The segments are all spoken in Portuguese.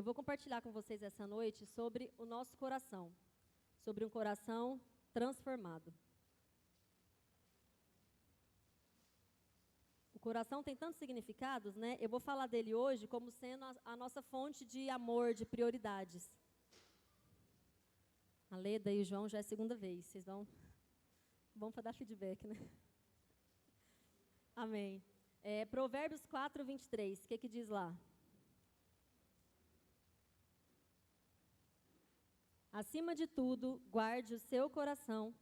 Eu vou compartilhar com vocês essa noite sobre o nosso coração, sobre um coração transformado. O coração tem tantos significados, né? Eu vou falar dele hoje como sendo a nossa fonte de amor, de prioridades. A Leda e o João já é a segunda vez, vocês vão para dar feedback, né? Amém. Provérbios 4, 23, o que diz lá? Acima de tudo, guarde o seu coração,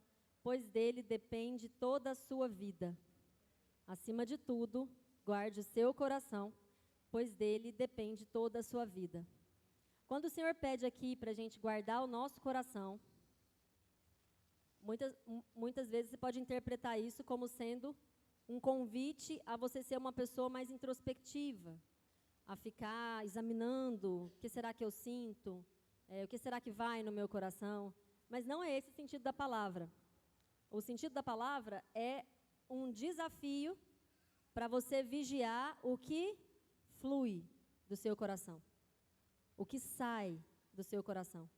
pois dele depende toda a sua vida. Acima de tudo, guarde o seu coração, pois dele depende toda a sua vida. Quando o Senhor pede aqui para a gente guardar o nosso coração, muitas vezes você pode interpretar isso como sendo um convite a você ser uma pessoa mais introspectiva, a ficar examinando o que será que eu sinto, o que será que vai no meu coração. Mas não é esse o sentido da palavra. O sentido da palavra é um desafio para você vigiar o que flui do seu coração, o que sai do seu coração.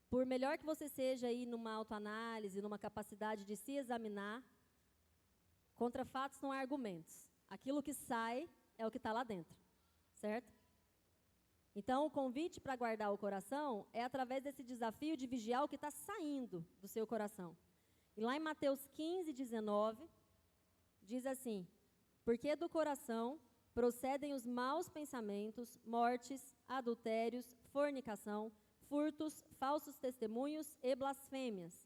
Por melhor que você seja aí numa autoanálise, numa capacidade de se examinar, contra fatos não há argumentos. Aquilo que sai é o que está lá dentro, certo? Então, o convite para guardar o coração é através desse desafio de vigiar o que está saindo do seu coração. E lá em Mateus 15, 19, diz assim: porque do coração procedem os maus pensamentos, mortes, adultérios, fornicação, furtos, falsos testemunhos e blasfêmias.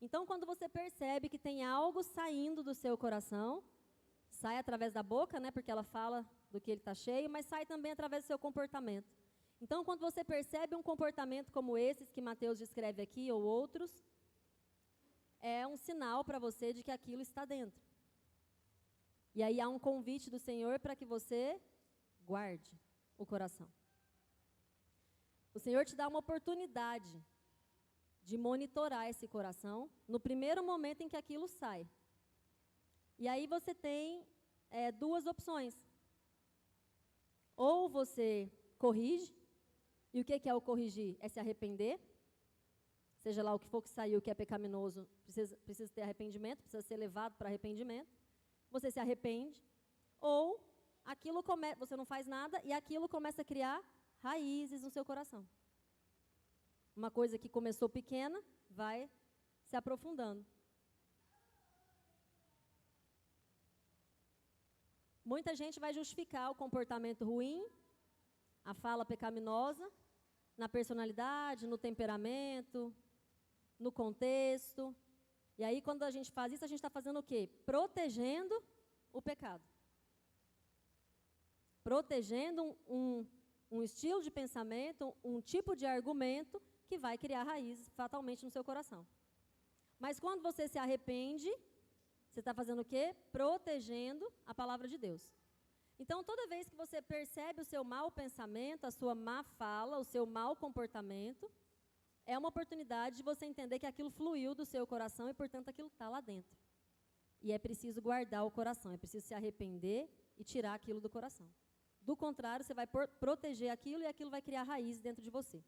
Então, quando você percebe que tem algo saindo do seu coração, sai através da boca, né, porque ela fala do que ele está cheio, mas sai também através do seu comportamento. Então, quando você percebe um comportamento como esses que Mateus descreve aqui, ou outros, é um sinal para você de que aquilo está dentro. E aí há um convite do Senhor para que você guarde o coração. O Senhor te dá uma oportunidade de monitorar esse coração no primeiro momento em que aquilo sai. E aí você tem duas opções. Ou você corrige, e o que é o corrigir? É se arrepender. Seja lá o que for que saiu que é pecaminoso, precisa ter arrependimento, precisa ser levado para arrependimento. Você se arrepende, ou você não faz nada e aquilo começa a criar raízes no seu coração. Uma coisa que começou pequena vai se aprofundando. Muita gente vai justificar o comportamento ruim, a fala pecaminosa, na personalidade, no temperamento, no contexto. E aí, quando a gente faz isso, a gente está fazendo o quê? Protegendo o pecado. Protegendo um estilo de pensamento, um tipo de argumento que vai criar raízes fatalmente no seu coração. Mas quando você se arrepende, você está fazendo o quê? Protegendo a palavra de Deus. Então, toda vez que você percebe o seu mau pensamento, a sua má fala, o seu mau comportamento, é uma oportunidade de você entender que aquilo fluiu do seu coração e, portanto, aquilo está lá dentro. E é preciso guardar o coração, é preciso se arrepender e tirar aquilo do coração. Do contrário, você vai proteger aquilo e aquilo vai criar raiz dentro de você.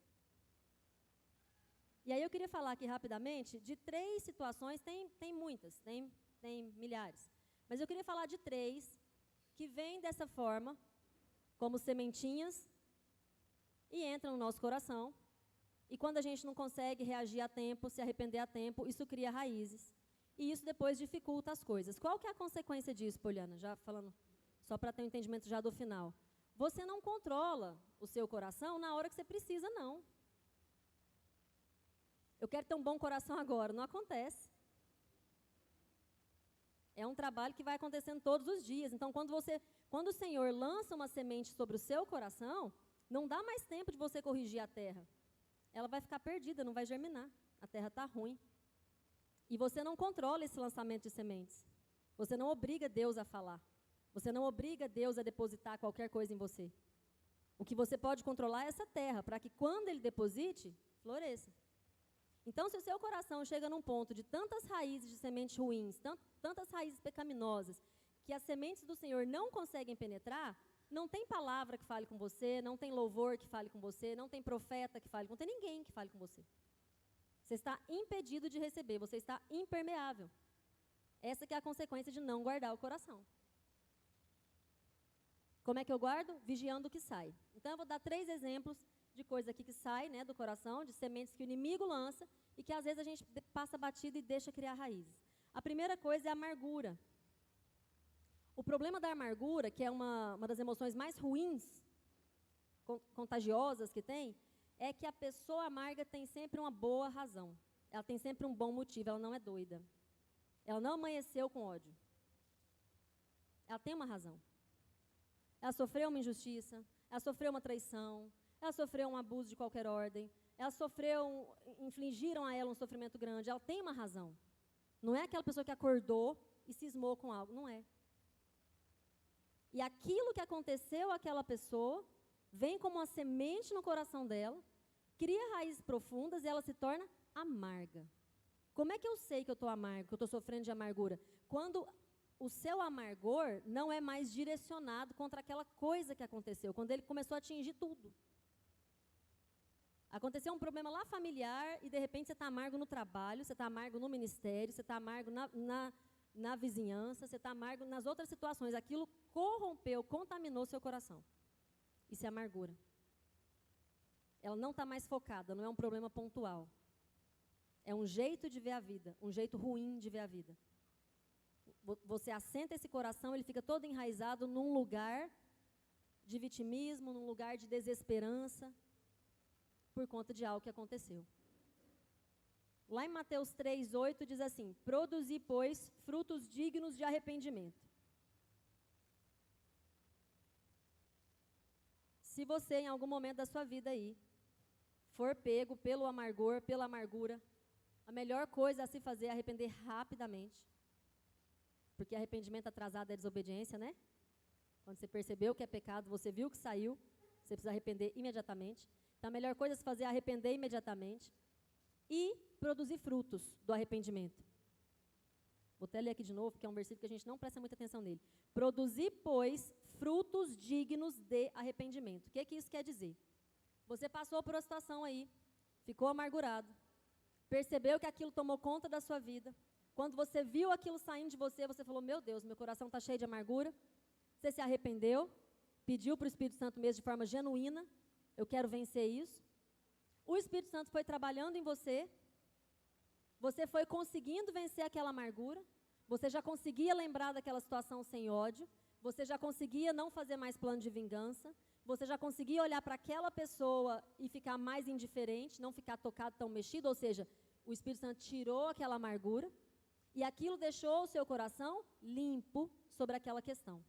E aí eu queria falar aqui rapidamente de 3 situações, tem muitas, tem milhares. Mas eu queria falar de 3 que vêm dessa forma, como sementinhas, e entram no nosso coração. E quando a gente não consegue reagir a tempo, se arrepender a tempo, isso cria raízes. E isso depois dificulta as coisas. Qual que é a consequência disso, Poliana? Já falando, só para ter um entendimento já do final. Você não controla o seu coração na hora que você precisa, não. Eu quero ter um bom coração agora. Não acontece. É um trabalho que vai acontecendo todos os dias. Então, quando o Senhor lança uma semente sobre o seu coração, não dá mais tempo de você corrigir a terra. Ela vai ficar perdida, não vai germinar. A terra está ruim. E você não controla esse lançamento de sementes. Você não obriga Deus a falar. Você não obriga Deus a depositar qualquer coisa em você. O que você pode controlar é essa terra, para que quando Ele deposite, floresça. Então, se o seu coração chega num ponto de tantas raízes de sementes ruins, tantas raízes pecaminosas, que as sementes do Senhor não conseguem penetrar, não tem palavra que fale com você, não tem louvor que fale com você, não tem profeta que fale com você, não tem ninguém que fale com você. Você está impedido de receber, você está impermeável. Essa que é a consequência de não guardar o coração. Como é que eu guardo? Vigiando o que sai. Então, eu vou dar 3 exemplos de coisa aqui que sai, né, do coração, de sementes que o inimigo lança e que às vezes a gente passa batido e deixa criar raízes. A primeira coisa é a amargura. O problema da amargura, que é uma das emoções mais ruins, contagiosas que tem, é que a pessoa amarga tem sempre uma boa razão. Ela tem sempre um bom motivo, ela não é doida. Ela não amanheceu com ódio. Ela tem uma razão. Ela sofreu uma injustiça, ela sofreu uma traição, ela sofreu um abuso de qualquer ordem, infligiram a ela um sofrimento grande, ela tem uma razão. Não é aquela pessoa que acordou e cismou com algo, não é. E aquilo que aconteceu àquela pessoa vem como uma semente no coração dela, cria raízes profundas e ela se torna amarga. Como é que eu sei que eu estou amargo, que eu estou sofrendo de amargura? Quando o seu amargor não é mais direcionado contra aquela coisa que aconteceu, quando ele começou a atingir tudo. Aconteceu um problema lá familiar e, de repente, você está amargo no trabalho, você está amargo no ministério, você está amargo na vizinhança, você está amargo nas outras situações. Aquilo corrompeu, contaminou seu coração. Isso é amargura. Ela não está mais focada, não é um problema pontual. É um jeito de ver a vida, um jeito ruim de ver a vida. Você assenta esse coração, ele fica todo enraizado num lugar de vitimismo, num lugar de desesperança, por conta de algo que aconteceu. Lá em Mateus 3:8 diz assim: produzi, pois, frutos dignos de arrependimento. Se você, em algum momento da sua vida aí, for pego pelo amargor, pela amargura, a melhor coisa a se fazer é arrepender rapidamente. Porque arrependimento atrasado é desobediência, né? Quando você percebeu que é pecado, você viu que saiu, você precisa arrepender imediatamente. Então, a melhor coisa a se fazer é arrepender imediatamente e produzir frutos do arrependimento. Vou até ler aqui de novo, que é um versículo que a gente não presta muita atenção nele. Produzir, pois, frutos dignos de arrependimento. O que isso quer dizer? Você passou por uma situação aí, ficou amargurado, percebeu que aquilo tomou conta da sua vida. Quando você viu aquilo saindo de você, você falou: meu Deus, meu coração está cheio de amargura. Você se arrependeu, pediu para o Espírito Santo mesmo de forma genuína: eu quero vencer isso. O Espírito Santo foi trabalhando em você, você foi conseguindo vencer aquela amargura, você já conseguia lembrar daquela situação sem ódio, você já conseguia não fazer mais plano de vingança, você já conseguia olhar para aquela pessoa e ficar mais indiferente, não ficar tocado, tão mexido, ou seja, o Espírito Santo tirou aquela amargura e aquilo deixou o seu coração limpo sobre aquela questão.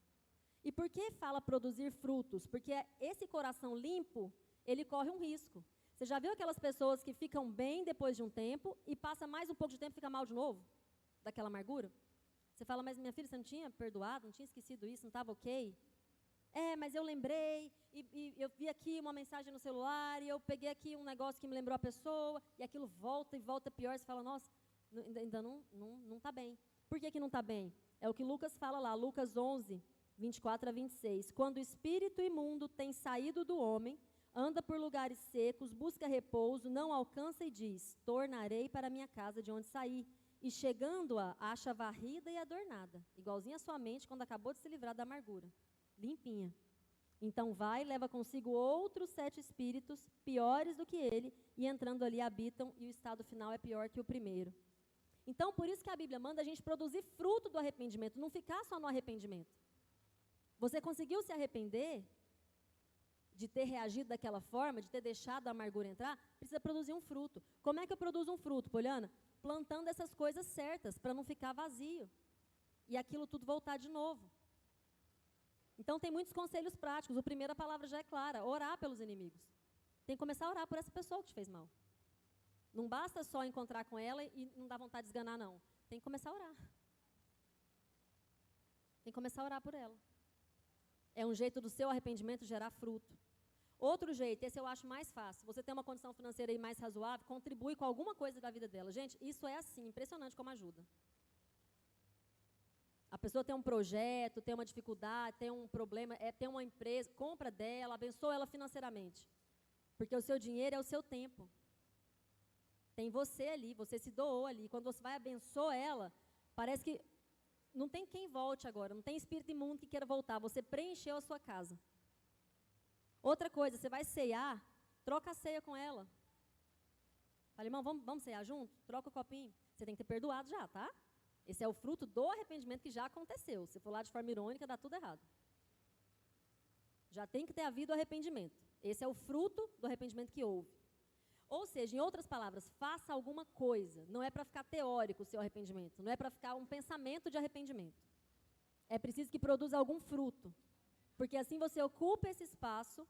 E por que fala produzir frutos? Porque esse coração limpo, ele corre um risco. Você já viu aquelas pessoas que ficam bem depois de um tempo e passa mais um pouco de tempo e fica mal de novo? Daquela amargura? Você fala: mas minha filha, você não tinha perdoado, não tinha esquecido isso, não estava ok? Mas eu lembrei, e eu vi aqui uma mensagem no celular, e eu peguei aqui um negócio que me lembrou a pessoa, e aquilo volta e volta pior. Você fala: nossa, ainda não está bem. Por que não está bem? É o que Lucas fala lá, Lucas 11, 24 a 26. Quando o espírito imundo tem saído do homem, anda por lugares secos, busca repouso, não alcança e diz: tornarei para minha casa de onde saí. E chegando-a, acha varrida e adornada, igualzinha a sua mente quando acabou de se livrar da amargura, limpinha. Então vai, leva consigo outros 7 espíritos, piores do que ele, e entrando ali habitam, e o estado final é pior que o primeiro. Então, por isso que a Bíblia manda a gente produzir fruto do arrependimento, não ficar só no arrependimento. Você conseguiu se arrepender de ter reagido daquela forma, de ter deixado a amargura entrar? Precisa produzir um fruto. Como é que eu produzo um fruto, Poliana? Plantando essas coisas certas, para não ficar vazio. E aquilo tudo voltar de novo. Então, tem muitos conselhos práticos. O primeiro, a palavra já é clara: orar pelos inimigos. Tem que começar a orar por essa pessoa que te fez mal. Não basta só encontrar com ela e não dá vontade de esganar, não. Tem que começar a orar. Tem que começar a orar por ela. É um jeito do seu arrependimento gerar fruto. Outro jeito, esse eu acho mais fácil. Você tem uma condição financeira aí mais razoável, contribui com alguma coisa da vida dela. Gente, isso é assim, impressionante como ajuda. A pessoa tem um projeto, tem uma dificuldade, tem um problema, tem uma empresa, compra dela, abençoa ela financeiramente. Porque o seu dinheiro é o seu tempo. Tem você ali, você se doou ali. Quando você vai abençoar ela, parece que não tem quem volte agora, não tem espírito imundo que queira voltar. Você preencheu a sua casa. Outra coisa, você vai ceiar, troca a ceia com ela. Fala, irmão, vamos ceiar junto? Troca o copinho. Você tem que ter perdoado já, tá? Esse é o fruto do arrependimento que já aconteceu. Se for lá de forma irônica, dá tudo errado. Já tem que ter havido arrependimento. Esse é o fruto do arrependimento que houve. Ou seja, em outras palavras, faça alguma coisa. Não é para ficar teórico o seu arrependimento. Não é para ficar um pensamento de arrependimento. É preciso que produza algum fruto. Porque assim você ocupa esse espaço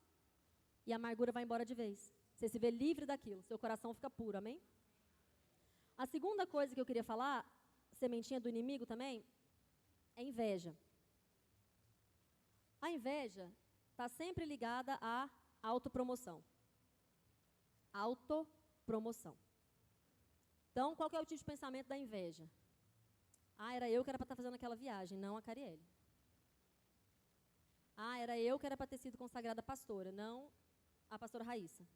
e a amargura vai embora de vez. Você se vê livre daquilo. Seu coração fica puro, amém? A segunda coisa que eu queria falar, sementinha do inimigo também, é inveja. A inveja está sempre ligada à autopromoção. Autopromoção. Então, qual que é o tipo de pensamento da inveja? Era eu que era para estar fazendo aquela viagem, não a Carielle. Era eu que era para ter sido consagrada pastora, não a pastora Raíssa.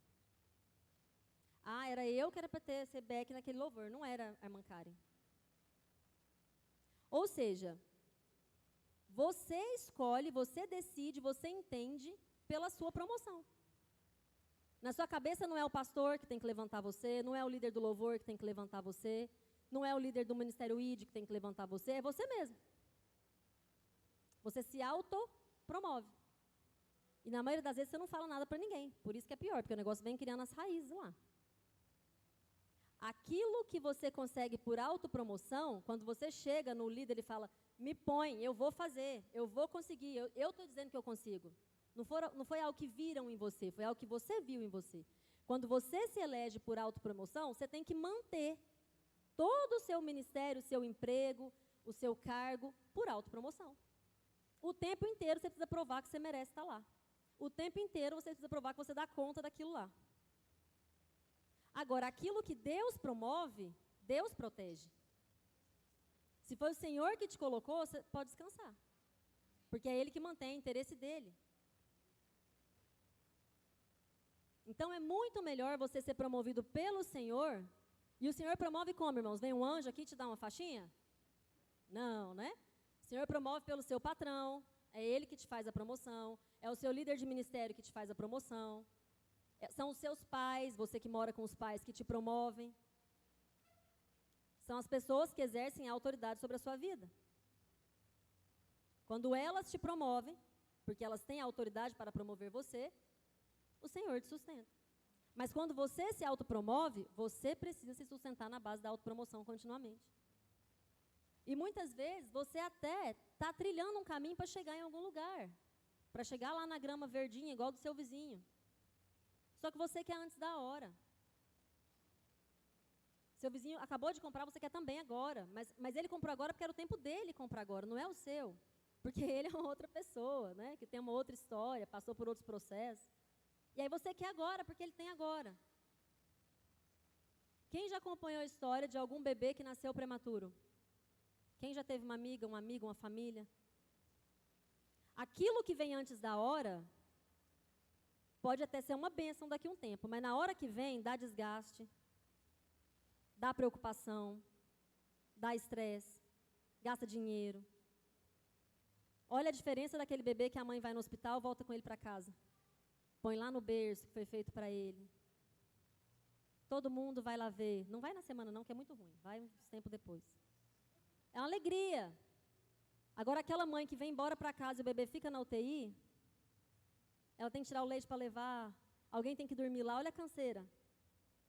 Era eu que era para ter ser back naquele louvor, não era a irmã Karen. Ou seja, você escolhe, você decide, você entende pela sua promoção. Na sua cabeça não é o pastor que tem que levantar você, não é o líder do louvor que tem que levantar você, não é o líder do ministério ID que tem que levantar você, é você mesmo. Você se autopromove. E na maioria das vezes você não fala nada para ninguém, por isso que é pior, porque o negócio vem criando as raízes lá. Aquilo que você consegue por autopromoção, quando você chega no líder e fala, me põe, eu vou fazer, eu vou conseguir, eu estou dizendo que eu consigo. Não foi algo que viram em você, foi algo que você viu em você. Quando você se elege por autopromoção, você tem que manter todo o seu ministério, o seu emprego, o seu cargo, por autopromoção. O tempo inteiro você precisa provar que você merece estar lá. O tempo inteiro você precisa provar que você dá conta daquilo lá. Agora, aquilo que Deus promove, Deus protege. Se foi o Senhor que te colocou, você pode descansar. Porque é Ele que mantém, o interesse dEle. Então, é muito melhor você ser promovido pelo Senhor. E o Senhor promove como, irmãos? Vem um anjo aqui te dar uma faixinha? Não, né? O Senhor promove pelo seu patrão. É Ele que te faz a promoção. É o seu líder de ministério que te faz a promoção. São os seus pais, você que mora com os pais, que te promovem. São as pessoas que exercem a autoridade sobre a sua vida. Quando elas te promovem, porque elas têm a autoridade para promover você, o Senhor te sustenta. Mas quando você se autopromove, você precisa se sustentar na base da autopromoção continuamente. E muitas vezes você até está trilhando um caminho para chegar em algum lugar. Para chegar lá na grama verdinha, igual do seu vizinho. Só que você quer antes da hora. Seu vizinho acabou de comprar, você quer também agora. Mas ele comprou agora porque era o tempo dele comprar agora, não é o seu. Porque ele é uma outra pessoa, né? Que tem uma outra história, passou por outros processos. E aí você quer agora, porque ele tem agora. Quem já acompanhou a história de algum bebê que nasceu prematuro? Quem já teve uma amiga, um amigo, uma família? Aquilo que vem antes da hora pode até ser uma bênção daqui a um tempo, mas na hora que vem, dá desgaste, dá preocupação, dá estresse, gasta dinheiro. Olha a diferença daquele bebê que a mãe vai no hospital, volta com ele para casa. Põe lá no berço que foi feito para ele. Todo mundo vai lá ver. Não vai na semana não, que é muito ruim. Vai um tempo depois. É uma alegria. Agora aquela mãe que vem embora para casa e o bebê fica na UTI, ela tem que tirar o leite para levar, alguém tem que dormir lá, olha a canseira.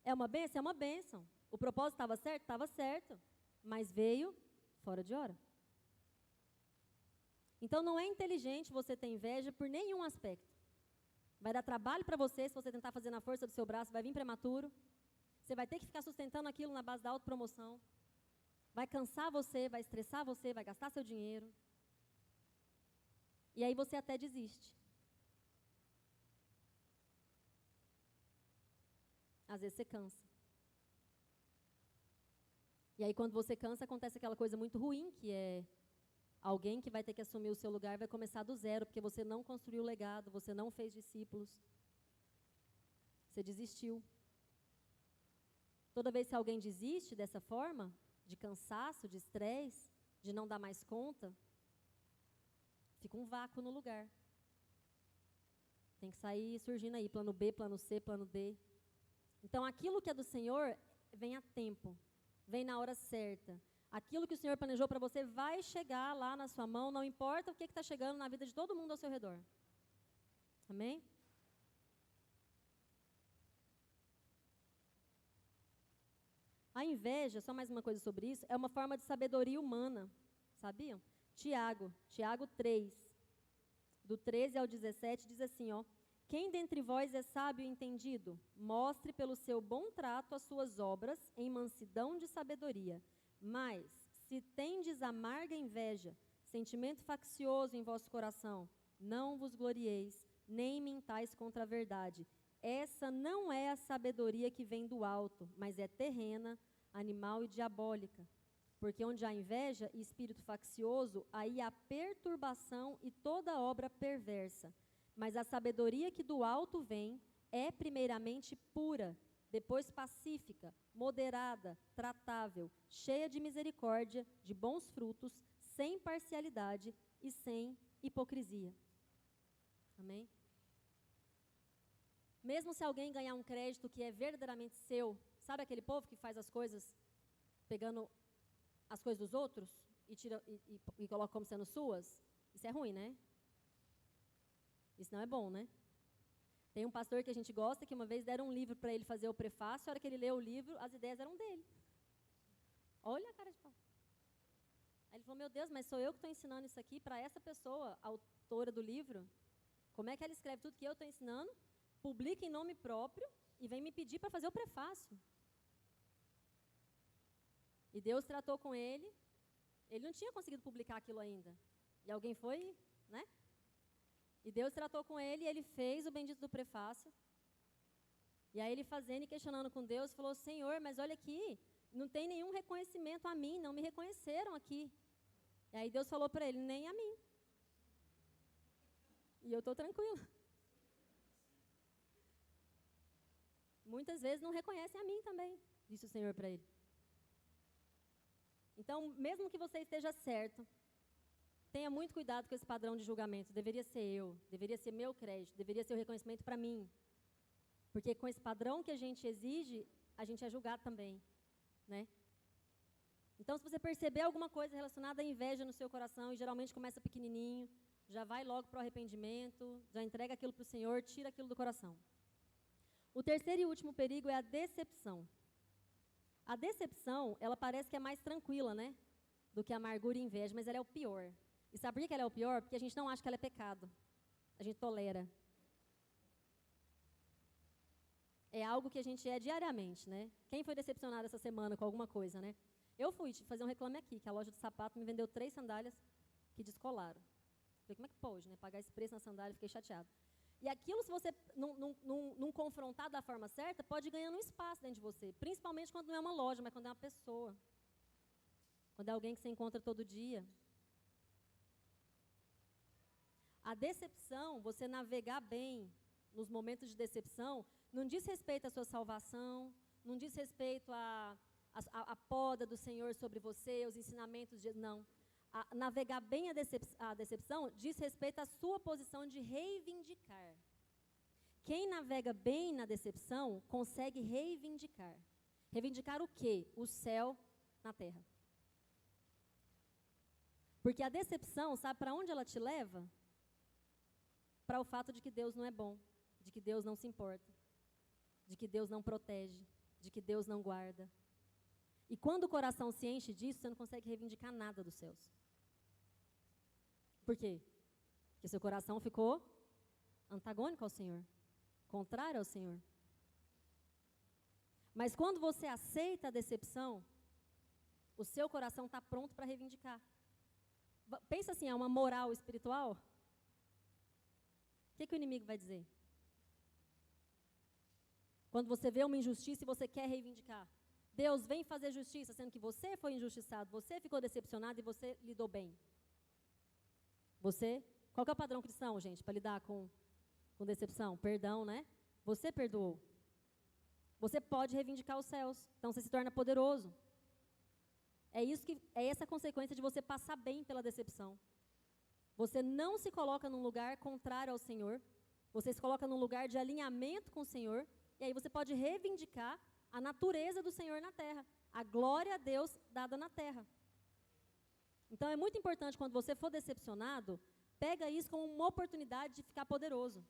É uma bênção? É uma bênção. O propósito estava certo? Estava certo. Mas veio fora de hora. Então não é inteligente você ter inveja por nenhum aspecto. Vai dar trabalho para você, se você tentar fazer na força do seu braço, vai vir prematuro. Você vai ter que ficar sustentando aquilo na base da autopromoção. Vai cansar você, vai estressar você, vai gastar seu dinheiro. E aí você até desiste. Às vezes você cansa. E aí quando você cansa, acontece aquela coisa muito ruim, que é Alguém que vai ter que assumir o seu lugar vai começar do zero, porque você não construiu legado, você não fez discípulos. Você desistiu. Toda vez que alguém desiste dessa forma, de cansaço, de estresse, de não dar mais conta, fica um vácuo no lugar. Tem que sair surgindo aí, plano B, plano C, plano D. Então, aquilo que é do Senhor, vem a tempo, vem na hora certa. Aquilo que o Senhor planejou para você vai chegar lá na sua mão, não importa o que está chegando na vida de todo mundo ao seu redor. Amém? A inveja, só mais uma coisa sobre isso, é uma forma de sabedoria humana, sabiam? Tiago 3, do 13 ao 17, diz assim, ó: quem dentre vós é sábio e entendido, mostre pelo seu bom trato as suas obras em mansidão de sabedoria. Mas, se tendes amarga inveja, sentimento faccioso em vosso coração, não vos glorieis, nem mintais contra a verdade. Essa não é a sabedoria que vem do alto, mas é terrena, animal e diabólica. Porque onde há inveja e espírito faccioso, aí há perturbação e toda obra perversa. Mas a sabedoria que do alto vem é primeiramente pura, depois pacífica, moderada, tratável, cheia de misericórdia, de bons frutos, sem parcialidade e sem hipocrisia. Amém? Mesmo se alguém ganhar um crédito que é verdadeiramente seu, sabe aquele povo que faz as coisas pegando as coisas dos outros e coloca como sendo suas? Isso é ruim, né? Isso não é bom, né? Tem um pastor que a gente gosta, que uma vez deram um livro para ele fazer o prefácio, a hora que ele leu o livro, as ideias eram dele. Olha a cara de pau. Aí ele falou, meu Deus, mas sou eu que estou ensinando isso aqui para essa pessoa, autora do livro? Como é que ela escreve tudo que eu estou ensinando, publica em nome próprio e vem me pedir para fazer o prefácio? E Deus tratou com ele, ele não tinha conseguido publicar aquilo ainda. E alguém foi, né? E Deus tratou com ele e ele fez o bendito do prefácio. E aí ele fazendo e questionando com Deus, falou, Senhor, mas olha aqui, não tem nenhum reconhecimento a mim, não me reconheceram aqui. E aí Deus falou para ele, nem a mim. E eu estou tranquila. Muitas vezes não reconhecem a mim também, disse o Senhor para ele. Então, mesmo que você esteja certo, tenha muito cuidado com esse padrão de julgamento. Deveria ser eu, deveria ser meu crédito, deveria ser o reconhecimento para mim. Porque com esse padrão que a gente exige, a gente é julgado também, né? Então, se você perceber alguma coisa relacionada à inveja no seu coração, e geralmente começa pequenininho, já vai logo para o arrependimento, já entrega aquilo para o Senhor, tira aquilo do coração. O terceiro e último perigo é a decepção. A decepção, ela parece que é mais tranquila, né? Do que a amargura e a inveja, mas ela é o pior. E sabe por que ela é o pior? Porque a gente não acha que ela é pecado. A gente tolera. É algo que a gente é diariamente, né? Quem foi decepcionado essa semana com alguma coisa, né? Eu fui fazer um reclame aqui, que a loja de sapato me vendeu 3 sandálias que descolaram. Falei, como é que pode, né? Pagar esse preço na sandália, fiquei chateado. E aquilo, se você não confrontar da forma certa, pode ganhar um espaço dentro de você. Principalmente quando não é uma loja, mas quando é uma pessoa. Quando é alguém que você encontra todo dia. A decepção, você navegar bem nos momentos de decepção, não diz respeito à sua salvação, não diz respeito à poda do Senhor sobre você, os ensinamentos de... Não. Navegar bem a decepção diz respeito à sua posição de reivindicar. Quem navega bem na decepção consegue reivindicar. Reivindicar o quê? O céu na terra. Porque a decepção, sabe para onde ela te leva? Para o fato de que Deus não é bom, de que Deus não se importa, de que Deus não protege, de que Deus não guarda. E quando o coração se enche disso, você não consegue reivindicar nada dos céus. Por quê? Porque seu coração ficou antagônico ao Senhor, contrário ao Senhor. Mas quando você aceita a decepção, o seu coração está pronto para reivindicar. Pensa assim, é uma moral espiritual? O que o inimigo vai dizer? Quando você vê uma injustiça e você quer reivindicar. Deus vem fazer justiça, sendo que você foi injustiçado, você ficou decepcionado e você lidou bem. Você? Qual que é o padrão cristão, gente, para lidar com decepção? Perdão, né? Você perdoou. Você pode reivindicar os céus. Então você se torna poderoso. É essa a consequência de você passar bem pela decepção. Você não se coloca num lugar contrário ao Senhor. Você se coloca num lugar de alinhamento com o Senhor. E aí você pode reivindicar a natureza do Senhor na terra. A glória a Deus dada na terra. Então é muito importante quando você for decepcionado, pega isso como uma oportunidade de ficar poderoso.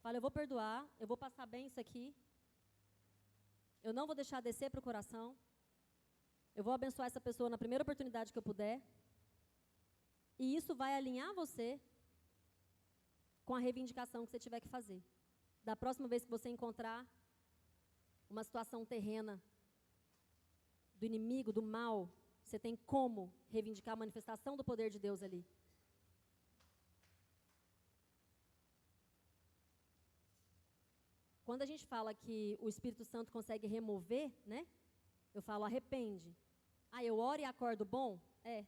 Fala, eu vou perdoar, eu vou passar bem isso aqui. Eu não vou deixar descer para o coração. Eu vou abençoar essa pessoa na primeira oportunidade que eu puder. E isso vai alinhar você com a reivindicação que você tiver que fazer. Da próxima vez que você encontrar uma situação terrena do inimigo, do mal, você tem como reivindicar a manifestação do poder de Deus ali. Quando a gente fala que o Espírito Santo consegue remover, né? Eu falo, arrepende. Ah, eu oro e acordo bom? É.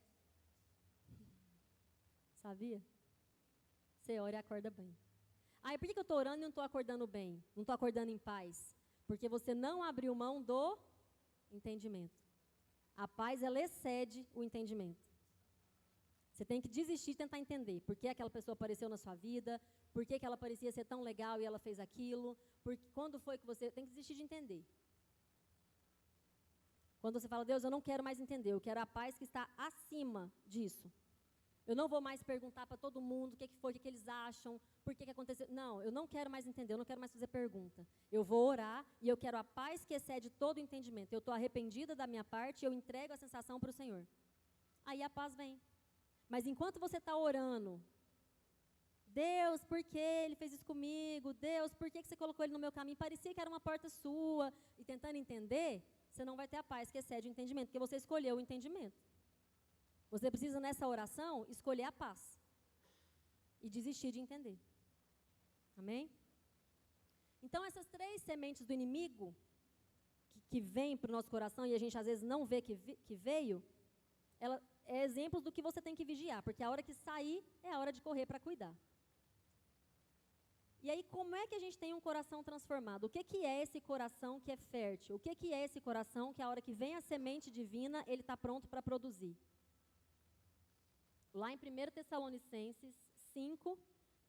Sabia? Você ora e acorda bem. Ah, e por que eu estou orando e não estou acordando bem? Não estou acordando em paz? Porque você não abriu mão do entendimento. A paz, ela excede o entendimento. Você tem que desistir de tentar entender por que aquela pessoa apareceu na sua vida, por que ela parecia ser tão legal e ela fez aquilo, porque quando foi que você... Tem que desistir de entender. Quando você fala, Deus, eu não quero mais entender, eu quero a paz que está acima disso. Eu não vou mais perguntar para todo mundo o que foi, o que eles acham, por que aconteceu. Não, eu não quero mais entender, eu não quero mais fazer pergunta. Eu vou orar e eu quero a paz que excede todo o entendimento. Eu estou arrependida da minha parte e eu entrego a sensação para o Senhor. Aí a paz vem. Mas enquanto você está orando, Deus, por que ele fez isso comigo? Deus, por que você colocou ele no meu caminho? Parecia que era uma porta sua. E tentando entender, você não vai ter a paz que excede o entendimento, porque você escolheu o entendimento. Você precisa, nessa oração, escolher a paz. E desistir de entender. Amém? Então, essas 3 sementes do inimigo, que vêm para o nosso coração e a gente às vezes não vê que veio, ela é exemplos do que você tem que vigiar, porque a hora que sair é a hora de correr para cuidar. E aí, como é que a gente tem um coração transformado? O que é esse coração que é fértil? O que é esse coração que a hora que vem a semente divina, ele está pronto para produzir? Lá em 1 Tessalonicenses 5,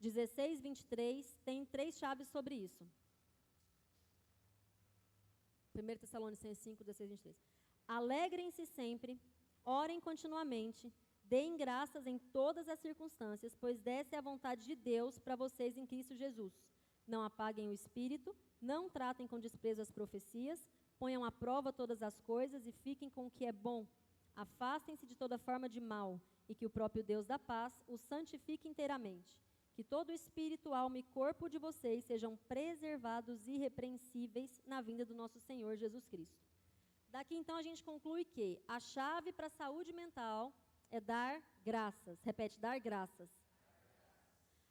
16, 23, tem 3 chaves sobre isso. 1 Tessalonicenses 5, 16, 23. Alegrem-se sempre, orem continuamente, deem graças em todas as circunstâncias, pois essa é a vontade de Deus para vocês em Cristo Jesus. Não apaguem o espírito, não tratem com desprezo as profecias, ponham à prova todas as coisas e fiquem com o que é bom. Afastem-se de toda forma de mal, e que o próprio Deus da paz os santifique inteiramente. Que todo o espírito, alma e corpo de vocês sejam preservados irrepreensíveis na vinda do nosso Senhor Jesus Cristo. Daqui então a gente conclui que a chave para a saúde mental é dar graças. Repete, dar graças.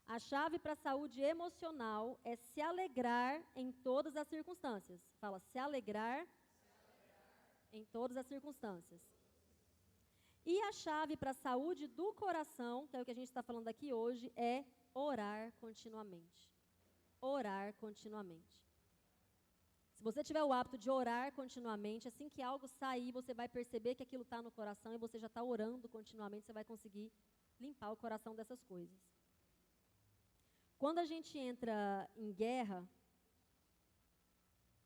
A chave para a saúde emocional é se alegrar em todas as circunstâncias. Fala, se alegrar em todas as circunstâncias. E a chave para a saúde do coração, que é o que a gente está falando aqui hoje, é orar continuamente. Orar continuamente. Se você tiver o hábito de orar continuamente, assim que algo sair, você vai perceber que aquilo está no coração e você já está orando continuamente, você vai conseguir limpar o coração dessas coisas. Quando a gente entra em guerra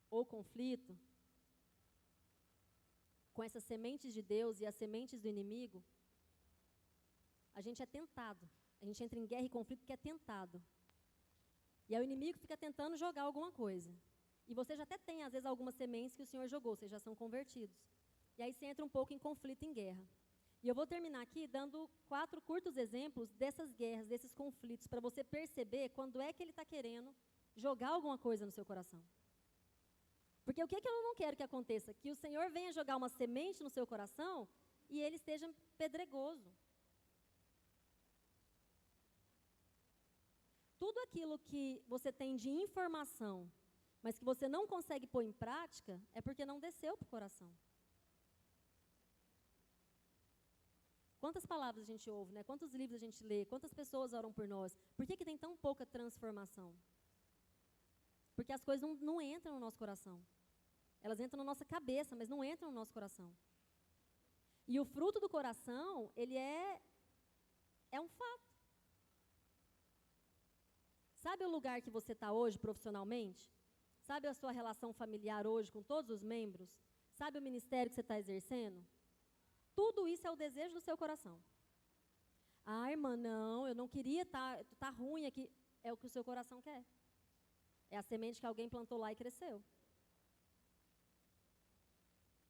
ou conflito, com essas sementes de Deus e as sementes do inimigo, a gente é tentado. A gente entra em guerra e conflito porque é tentado. E aí o inimigo fica tentando jogar alguma coisa. E você já até tem, às vezes, algumas sementes que o Senhor jogou, vocês já são convertidos. E aí você entra um pouco em conflito, em guerra. E eu vou terminar aqui dando 4 curtos exemplos dessas guerras, desses conflitos, para você perceber quando é que ele está querendo jogar alguma coisa no seu coração. Porque o que eu não quero que aconteça? Que o Senhor venha jogar uma semente no seu coração e ele esteja pedregoso. Tudo aquilo que você tem de informação, mas que você não consegue pôr em prática, é porque não desceu para o coração. Quantas palavras a gente ouve, né? Quantos livros a gente lê? Quantas pessoas oram por nós? Por que tem tão pouca transformação? Porque as coisas não entram no nosso coração. Elas entram na nossa cabeça, mas não entram no nosso coração. E o fruto do coração, ele é um fato. Sabe o lugar que você está hoje profissionalmente? Sabe a sua relação familiar hoje com todos os membros? Sabe o ministério que você está exercendo? Tudo isso é o desejo do seu coração. Ah, irmã, não, eu não queria tá ruim aqui. É o que o seu coração quer. É a semente que alguém plantou lá e cresceu.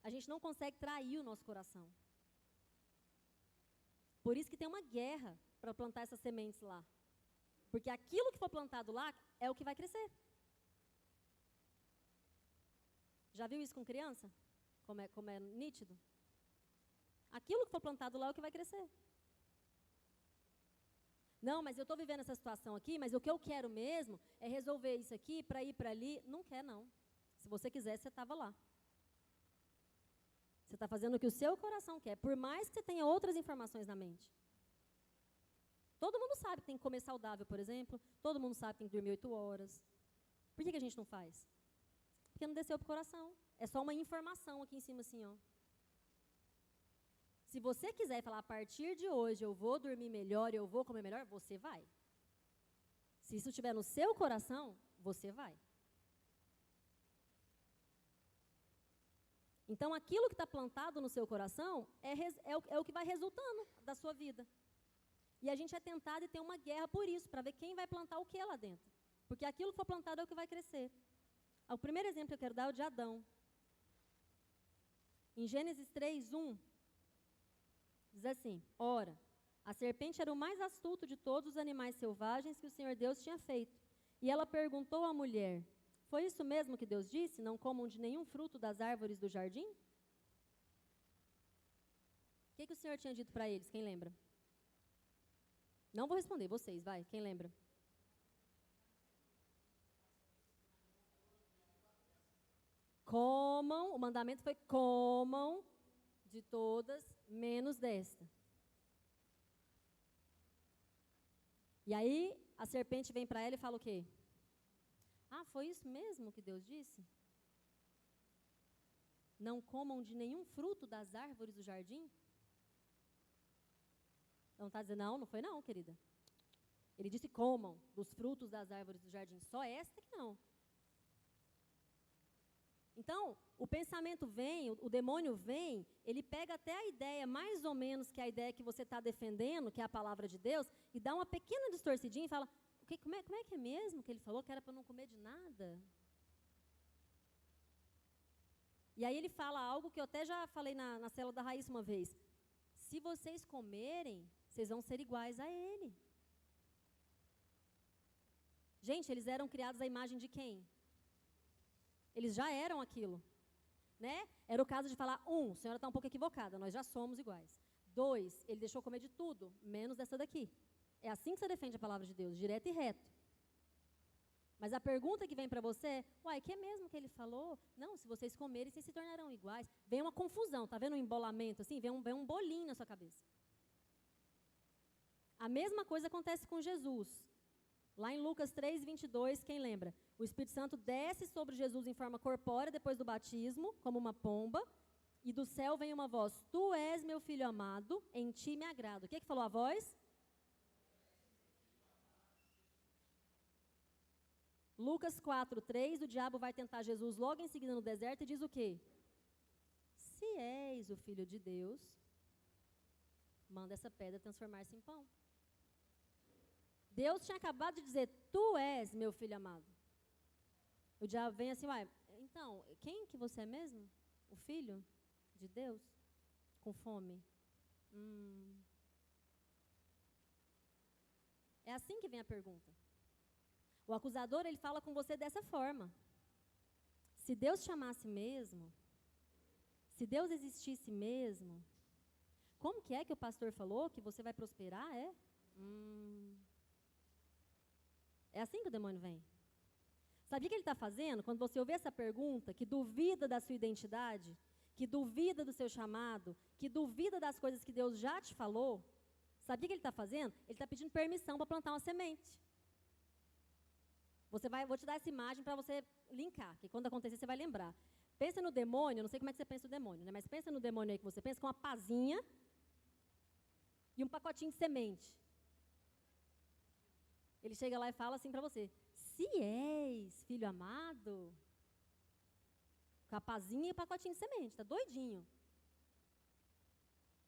A gente não consegue trair o nosso coração. Por isso que tem uma guerra para plantar essas sementes lá. Porque aquilo que for plantado lá é o que vai crescer. Já viu isso com criança? Como é nítido? Aquilo que for plantado lá é o que vai crescer. Não, mas eu estou vivendo essa situação aqui, mas o que eu quero mesmo é resolver isso aqui para ir para ali. Não quer, não. Se você quisesse, você estava lá. Você está fazendo o que o seu coração quer, por mais que você tenha outras informações na mente. Todo mundo sabe que tem que comer saudável, por exemplo. Todo mundo sabe que tem que dormir 8 horas. Por que a gente não faz? Porque não desceu para o coração. É só uma informação aqui em cima assim, ó. Se você quiser falar, a partir de hoje eu vou dormir melhor, eu vou comer melhor, você vai. Se isso estiver no seu coração, você vai. Então, aquilo que está plantado no seu coração é o que vai resultando da sua vida. E a gente é tentado e tem uma guerra por isso, para ver quem vai plantar o que lá dentro. Porque aquilo que for plantado é o que vai crescer. O primeiro exemplo que eu quero dar é o de Adão. Em Gênesis 3:1, diz assim: ora, a serpente era o mais astuto de todos os animais selvagens que o Senhor Deus tinha feito. E ela perguntou à mulher: foi isso mesmo que Deus disse? Não comam de nenhum fruto das árvores do jardim? O que o Senhor tinha dito para eles? Quem lembra? Não vou responder, vocês, vai. Quem lembra? Comam, o mandamento foi comam de todas, menos desta. E aí, a serpente vem para ela e fala o quê? Ah, foi isso mesmo que Deus disse? Não comam de nenhum fruto das árvores do jardim? Então está dizendo, não foi não, querida. Ele disse comam dos frutos das árvores do jardim. Só esta que não. Então, o pensamento vem, o demônio vem, ele pega até a ideia, mais ou menos que a ideia que você está defendendo, que é a palavra de Deus, e dá uma pequena distorcidinha e fala, como é que é mesmo que ele falou que era para não comer de nada? E aí ele fala algo que eu até já falei na célula da Raíssa uma vez. Se vocês comerem, vocês vão ser iguais a ele. Gente, eles eram criados à imagem de quem? Eles já eram aquilo, né? Era o caso de falar, a senhora está um pouco equivocada, nós já somos iguais. 2, ele deixou comer de tudo, menos dessa daqui. É assim que você defende a palavra de Deus, direto e reto. Mas a pergunta que vem para você é, que é mesmo que ele falou? Não, se vocês comerem, vocês se tornarão iguais. Vem uma confusão, tá vendo um embolamento assim? Vem um bolinho na sua cabeça. A mesma coisa acontece com Jesus. Lá em Lucas 3:22, quem lembra? O Espírito Santo desce sobre Jesus em forma corpórea depois do batismo, como uma pomba, e do céu vem uma voz, tu és meu filho amado, em ti me agrado. O que falou a voz? Lucas 4:3, o diabo vai tentar Jesus logo em seguida no deserto e diz o quê? Se és o filho de Deus, manda essa pedra transformar-se em pão. Deus tinha acabado de dizer, tu és meu filho amado. O diabo vem assim, então, quem que você é mesmo? O filho de Deus? Com fome? É assim que vem a pergunta. O acusador, ele fala com você dessa forma. Se Deus chamasse mesmo, se Deus existisse mesmo, como que é que o pastor falou que você vai prosperar, É assim que o demônio vem. Sabe o que ele está fazendo? Quando você ouvir essa pergunta, que duvida da sua identidade, que duvida do seu chamado, que duvida das coisas que Deus já te falou, sabe o que ele está fazendo? Ele está pedindo permissão para plantar uma semente. Vou te dar essa imagem para você linkar, que quando acontecer você vai lembrar. Pensa no demônio, eu não sei como é que você pensa no demônio, né? Mas pensa no demônio aí que você pensa com uma pazinha e um pacotinho de semente. Ele chega lá e fala assim para você: se és filho amado, com a pazinha e o pacotinho de semente, tá doidinho.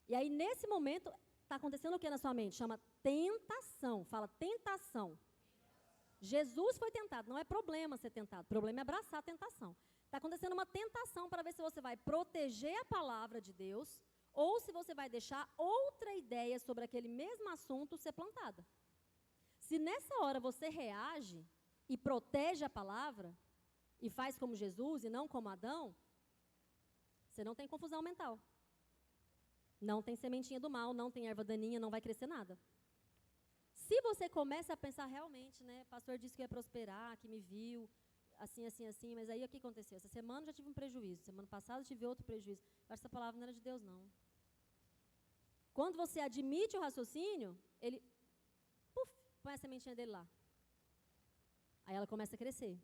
E aí, nesse momento, está acontecendo o que na sua mente? Chama tentação. Fala tentação. Jesus foi tentado, não é problema ser tentado, o problema é abraçar a tentação. Está acontecendo uma tentação para ver se você vai proteger a palavra de Deus ou se você vai deixar outra ideia sobre aquele mesmo assunto ser plantada. Se nessa hora você reage e protege a palavra e faz como Jesus e não como Adão, você não tem confusão mental. Não tem sementinha do mal, não tem erva daninha, não vai crescer nada. Se você começa a pensar realmente, né, o pastor disse que ia prosperar, que me viu, assim, assim, assim, mas aí o que aconteceu? Essa semana eu já tive um prejuízo, semana passada eu tive outro prejuízo. Eu acho que essa palavra não era de Deus, não. Quando você admite o raciocínio, ele, põe a sementinha dele lá. Aí ela começa a crescer.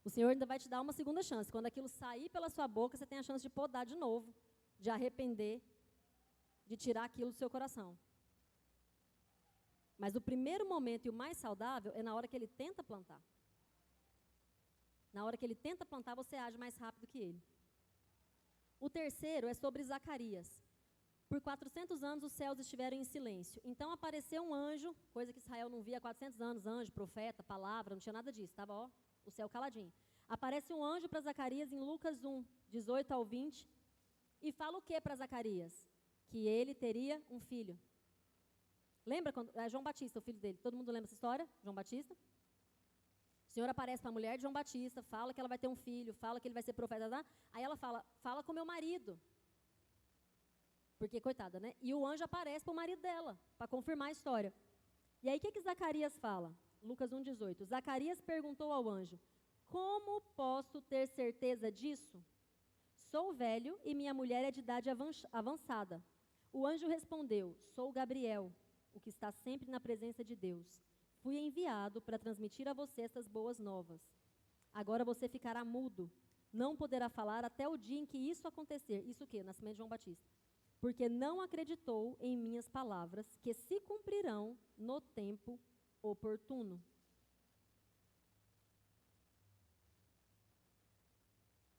O Senhor ainda vai te dar uma segunda chance. Quando aquilo sair pela sua boca, você tem a chance de podar de novo, de arrepender, de tirar aquilo do seu coração. Mas o primeiro momento e o mais saudável é na hora que ele tenta plantar. Na hora que ele tenta plantar, você age mais rápido que ele. O terceiro é sobre Zacarias. Por 400 anos os céus estiveram em silêncio. Então apareceu um anjo, coisa que Israel não via há 400 anos, anjo, profeta, palavra, não tinha nada disso, estava o céu caladinho. Aparece um anjo para Zacarias em Lucas 1, 18 ao 20, e fala o que para Zacarias? Que ele teria um filho. Lembra quando João Batista, o filho dele? Todo mundo lembra essa história? João Batista? O Senhor aparece para a mulher de João Batista, fala que ela vai ter um filho, fala que ele vai ser profeta. Aí ela fala com meu marido. Porque, coitada, né? E o anjo aparece para o marido dela, para confirmar a história. E aí, o que Zacarias fala? Lucas 1,18. Zacarias perguntou ao anjo: como posso ter certeza disso? Sou velho e minha mulher é de idade avançada. O anjo respondeu: sou Gabriel, o que está sempre na presença de Deus. Fui enviado para transmitir a você estas boas novas. Agora você ficará mudo, não poderá falar até o dia em que isso acontecer. Isso o quê? O nascimento de João Batista. Porque não acreditou em minhas palavras, que se cumprirão no tempo oportuno.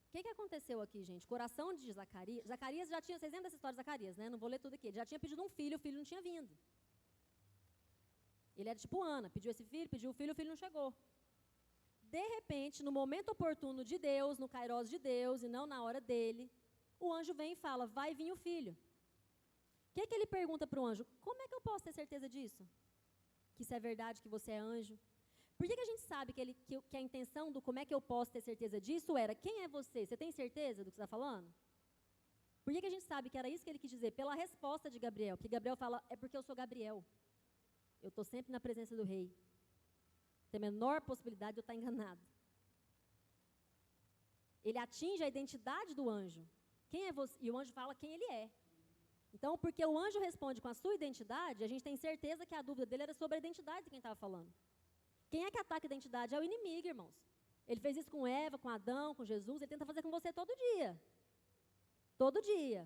O que aconteceu aqui, gente? Coração de Zacarias. Zacarias já tinha, vocês lembram dessa história de Zacarias, né? Não vou ler tudo aqui. Ele já tinha pedido um filho, o filho não tinha vindo. Ele era tipo Ana, pediu esse filho, pediu o filho não chegou. De repente, no momento oportuno de Deus, no kairos de Deus, e não na hora dele, o anjo vem e fala: vai vir o filho. O que ele pergunta para o anjo? Como é que eu posso ter certeza disso? Que isso é verdade, que você é anjo? Por que a gente sabe que a intenção do como é que eu posso ter certeza disso era: quem é você? Você tem certeza do que você está falando? Por que a gente sabe que era isso que ele quis dizer? Pela resposta de Gabriel. Porque Gabriel fala: é porque eu sou Gabriel. Eu estou sempre na presença do rei. Tem a menor possibilidade de eu estar enganado. Ele atinge a identidade do anjo. Quem é você? E o anjo fala quem ele é. Então, porque o anjo responde com a sua identidade, a gente tem certeza que a dúvida dele era sobre a identidade de quem estava falando. Quem é que ataca a identidade? É o inimigo, irmãos. Ele fez isso com Eva, com Adão, com Jesus, ele tenta fazer com você todo dia. Todo dia.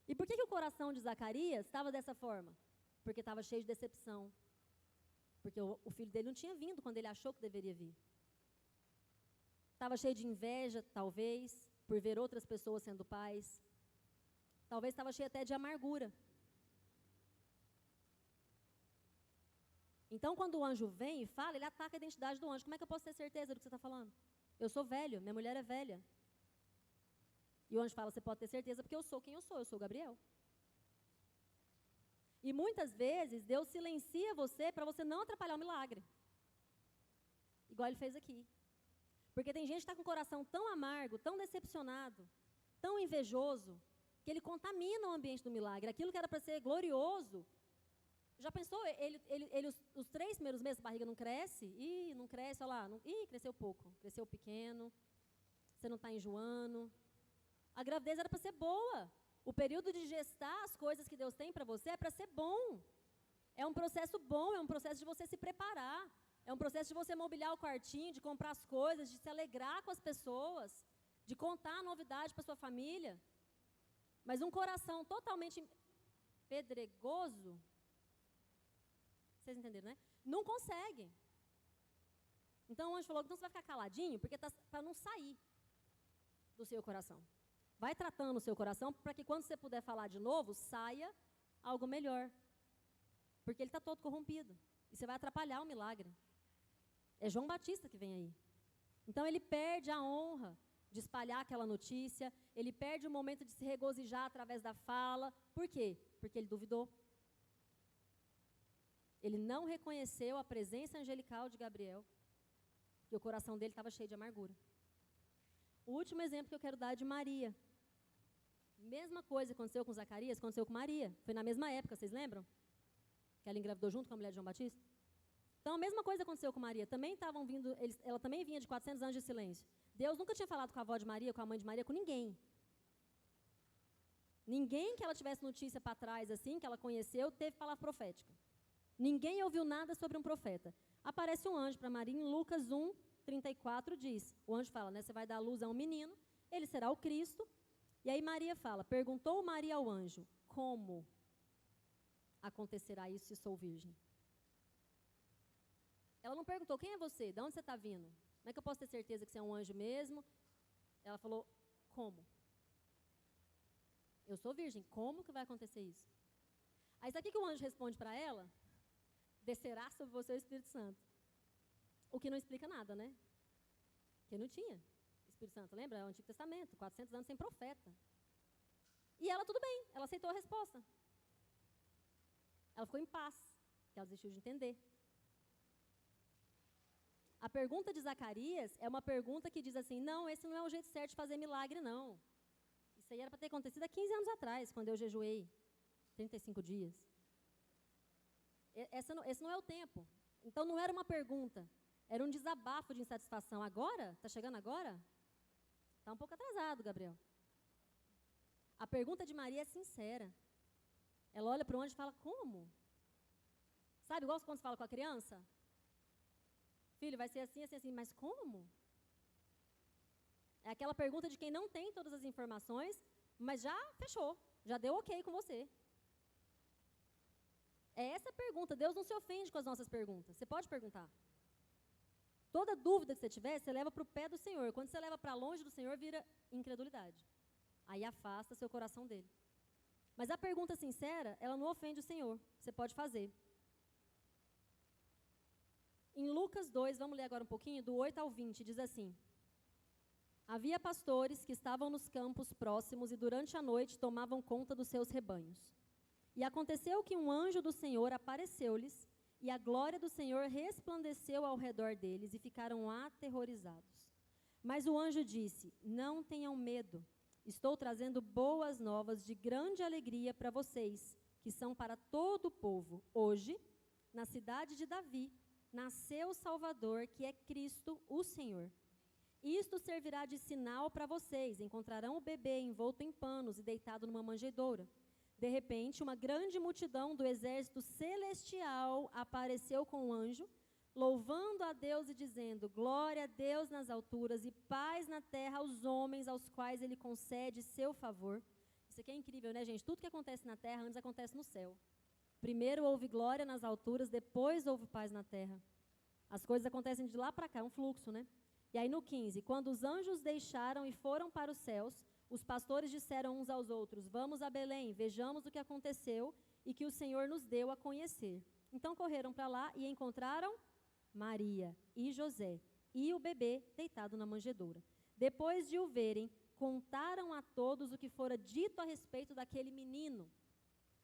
E por que o coração de Zacarias estava dessa forma? Porque estava cheio de decepção. Porque o filho dele não tinha vindo quando ele achou que deveria vir. Estava cheio de inveja, talvez, por ver outras pessoas sendo pais. Talvez estava cheio até de amargura. Então, quando o anjo vem e fala, ele ataca a identidade do anjo. Como é que eu posso ter certeza do que você está falando? Eu sou velho, minha mulher é velha. E o anjo fala: você pode ter certeza porque eu sou quem eu sou Gabriel. E muitas vezes Deus silencia você para você não atrapalhar o milagre. Igual ele fez aqui. Porque tem gente que está com o coração tão amargo, tão decepcionado, tão invejoso, que ele contamina o ambiente do milagre. Aquilo que era para ser glorioso. Já pensou? Os 3 primeiros meses a barriga não cresce? Ih, não cresce, olha lá. Cresceu pouco. Cresceu pequeno. Você não está enjoando. A gravidez era para ser boa. O período de gestar as coisas que Deus tem para você é para ser bom. É um processo bom, é um processo de você se preparar. É um processo de você mobiliar o quartinho, de comprar as coisas, de se alegrar com as pessoas, de contar a novidade para sua família. Mas um coração totalmente pedregoso, vocês entenderam, né? Não consegue. Então o anjo falou, então você vai ficar caladinho, porque tá para não sair do seu coração. Vai tratando o seu coração para que quando você puder falar de novo, saia algo melhor. Porque ele está todo corrompido. E você vai atrapalhar o milagre. É João Batista que vem aí. Então ele perde a honra de espalhar aquela notícia, ele perde o momento de se regozijar através da fala. Por quê? Porque ele duvidou. Ele não reconheceu a presença angelical de Gabriel. E o coração dele estava cheio de amargura. O último exemplo que eu quero dar é de Maria. Mesma coisa aconteceu com Zacarias, aconteceu com Maria. Foi na mesma época, vocês lembram? Que ela engravidou junto com a mulher de João Batista. Então, a mesma coisa aconteceu com Maria. Também estavam vindo, ela também vinha de 400 anos de silêncio. Deus nunca tinha falado com a avó de Maria, com a mãe de Maria, com ninguém. Ninguém que ela tivesse notícia para trás, assim, que ela conheceu, teve palavra profética. Ninguém ouviu nada sobre um profeta. Aparece um anjo para Maria em Lucas 1, 34, diz. O anjo fala, né? Você vai dar luz a um menino, ele será o Cristo. E aí Maria fala, perguntou Maria ao anjo, como acontecerá isso se sou virgem? Ela não perguntou, quem é você? De onde você está vindo? Como é que eu posso ter certeza que você é um anjo mesmo? Ela falou, como? Eu sou virgem, como que vai acontecer isso? Aí sabe o que o anjo responde para ela? Descerá sobre você o Espírito Santo. O que não explica nada, né? Porque não tinha Espírito Santo, lembra? É o Antigo Testamento, 400 anos sem profeta. E ela, tudo bem, ela aceitou a resposta. Ela ficou em paz, porque ela desistiu de entender. A pergunta de Zacarias é uma pergunta que diz assim, não, esse não é o jeito certo de fazer milagre, não. Isso aí era para ter acontecido há 15 anos atrás, quando eu jejuei 35 dias. Esse não é o tempo. Então não era uma pergunta, era um desabafo de insatisfação. Agora? Está chegando agora? Está um pouco atrasado, Gabriel. A pergunta de Maria é sincera. Ela olha para o anjo e fala, como? Sabe, igual quando você fala com a criança? Filho, vai ser assim, assim, assim, mas como? É aquela pergunta de quem não tem todas as informações, mas já fechou, já deu ok com você. É essa a pergunta. Deus não se ofende com as nossas perguntas. Você pode perguntar. Toda dúvida que você tiver, você leva para o pé do Senhor. Quando você leva para longe do Senhor, vira incredulidade. Aí afasta seu coração dele. Mas a pergunta sincera, ela não ofende o Senhor. Você pode fazer. Em Lucas 2, vamos ler agora um pouquinho, do 8 ao 20, diz assim. Havia pastores que estavam nos campos próximos e durante a noite tomavam conta dos seus rebanhos. E aconteceu que um anjo do Senhor apareceu-lhes, e a glória do Senhor resplandeceu ao redor deles, e ficaram aterrorizados. Mas o anjo disse, não tenham medo, estou trazendo boas novas de grande alegria para vocês, que são para todo o povo. Hoje, na cidade de Davi, nasceu o Salvador, que é Cristo, o Senhor. Isto servirá de sinal para vocês, encontrarão o bebê envolto em panos e deitado numa manjedoura. De repente, uma grande multidão do exército celestial apareceu com o anjo, louvando a Deus e dizendo, glória a Deus nas alturas e paz na terra aos homens aos quais Ele concede seu favor. Isso aqui é incrível, né, gente? Tudo que acontece na terra antes acontece no céu. Primeiro houve glória nas alturas, depois houve paz na terra. As coisas acontecem de lá para cá, é um fluxo, né? E aí no 15, quando os anjos deixaram e foram para os céus, os pastores disseram uns aos outros, vamos a Belém, vejamos o que aconteceu e que o Senhor nos deu a conhecer. Então correram para lá e encontraram Maria e José e o bebê deitado na manjedoura. Depois de o verem, contaram a todos o que fora dito a respeito daquele menino.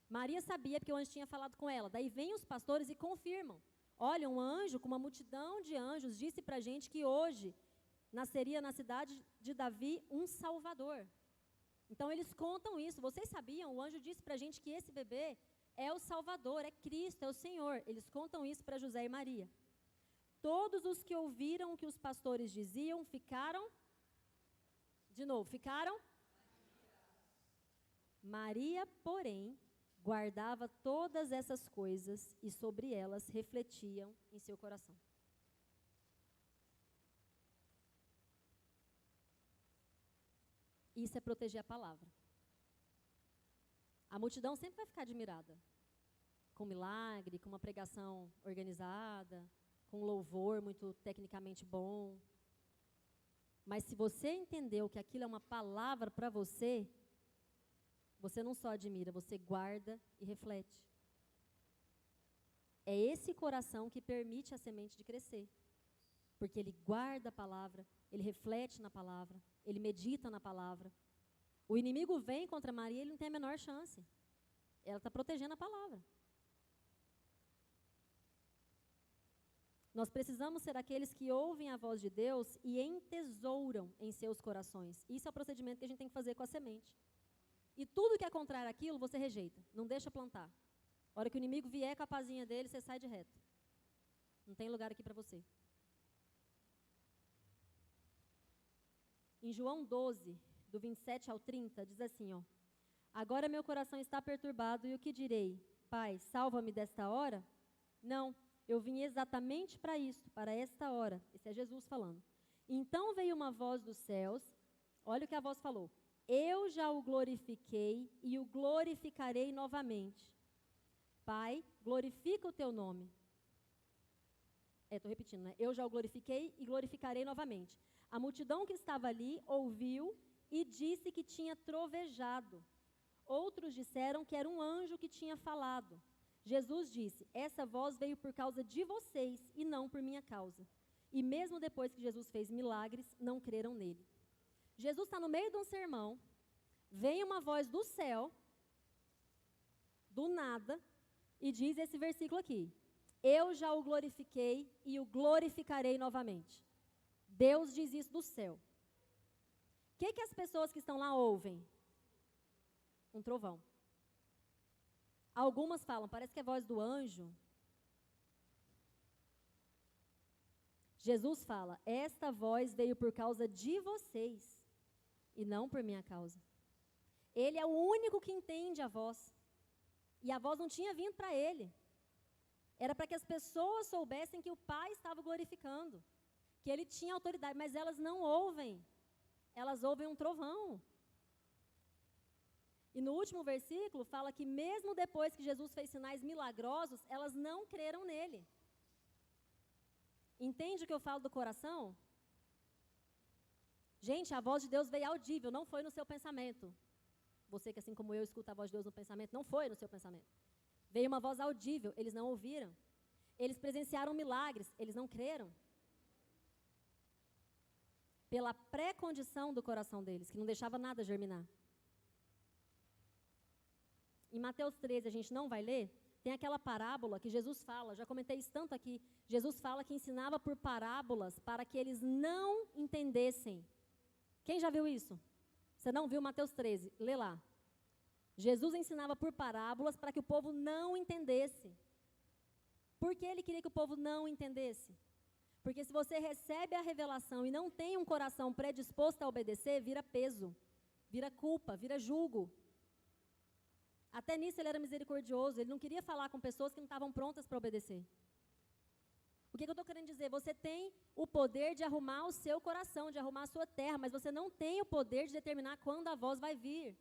Maria sabia porque o anjo tinha falado com ela. Daí vêm os pastores e confirmam. Olha, um anjo com uma multidão de anjos disse para a gente que hoje nasceria na cidade de Davi um Salvador. Então eles contam isso. Vocês sabiam? O anjo disse para a gente que esse bebê é o Salvador, é Cristo, é o Senhor. Eles contam isso para José e Maria. Todos os que ouviram o que os pastores diziam ficaram, de novo, ficaram Maria, porém, guardava todas essas coisas e sobre elas refletiam em seu coração. Isso é proteger a palavra. A multidão sempre vai ficar admirada com milagre, com uma pregação organizada, com um louvor muito tecnicamente bom. Mas se você entendeu que aquilo é uma palavra para você, você não só admira, você guarda e reflete. É esse coração que permite a semente de crescer. Porque ele guarda a palavra, ele reflete na palavra, ele medita na palavra. O inimigo vem contra Maria e ele não tem a menor chance. Ela está protegendo a palavra. Nós precisamos ser aqueles que ouvem a voz de Deus e entesouram em seus corações. Isso é o procedimento que a gente tem que fazer com a semente. E tudo que é contrário àquilo, você rejeita. Não deixa plantar. A hora que o inimigo vier com a pazinha dele, você sai de reto. Não tem lugar aqui para você. Em João 12, do 27 ao 30, diz assim, ó. Agora meu coração está perturbado e o que direi? Pai, salva-me desta hora? Não, eu vim exatamente para isso, para esta hora. Esse é Jesus falando. Então veio uma voz dos céus, olha o que a voz falou. Eu já o glorifiquei e o glorificarei novamente. Pai, glorifica o teu nome. Estou repetindo, né? Eu já o glorifiquei e glorificarei novamente. A multidão que estava ali ouviu e disse que tinha trovejado. Outros disseram que era um anjo que tinha falado. Jesus disse, essa voz veio por causa de vocês e não por minha causa. E mesmo depois que Jesus fez milagres, não creram nele. Jesus está no meio de um sermão, vem uma voz do céu, do nada, e diz esse versículo aqui. Eu já o glorifiquei e o glorificarei novamente. Deus diz isso do céu. O que as pessoas que estão lá ouvem? Um trovão. Algumas falam, parece que é a voz do anjo. Jesus fala, esta voz veio por causa de vocês e não por minha causa. Ele é o único que entende a voz. E a voz não tinha vindo para ele. Era para que as pessoas soubessem que o Pai estava glorificando, que ele tinha autoridade, mas elas não ouvem. Elas ouvem um trovão. E no último versículo fala que mesmo depois que Jesus fez sinais milagrosos, elas não creram nele. Entende o que eu falo do coração? Gente, a voz de Deus veio audível, não foi no seu pensamento. Você que assim como eu escuta a voz de Deus no pensamento, não foi no seu pensamento. Veio uma voz audível, eles não ouviram. Eles presenciaram milagres, eles não creram. Pela pré-condição do coração deles, que não deixava nada germinar. Em Mateus 13, a gente não vai ler, tem aquela parábola que Jesus fala, já comentei isso tanto aqui, Jesus fala que ensinava por parábolas para que eles não entendessem. Quem já viu isso? Você não viu Mateus 13? Lê lá. Jesus ensinava por parábolas para que o povo não entendesse. Por que ele queria que o povo não entendesse? Porque se você recebe a revelação e não tem um coração predisposto a obedecer, vira peso, vira culpa, vira julgo. Até nisso ele era misericordioso, ele não queria falar com pessoas que não estavam prontas para obedecer. O que eu estou querendo dizer? Você tem o poder de arrumar o seu coração, de arrumar a sua terra, mas você não tem o poder de determinar quando a voz vai vir.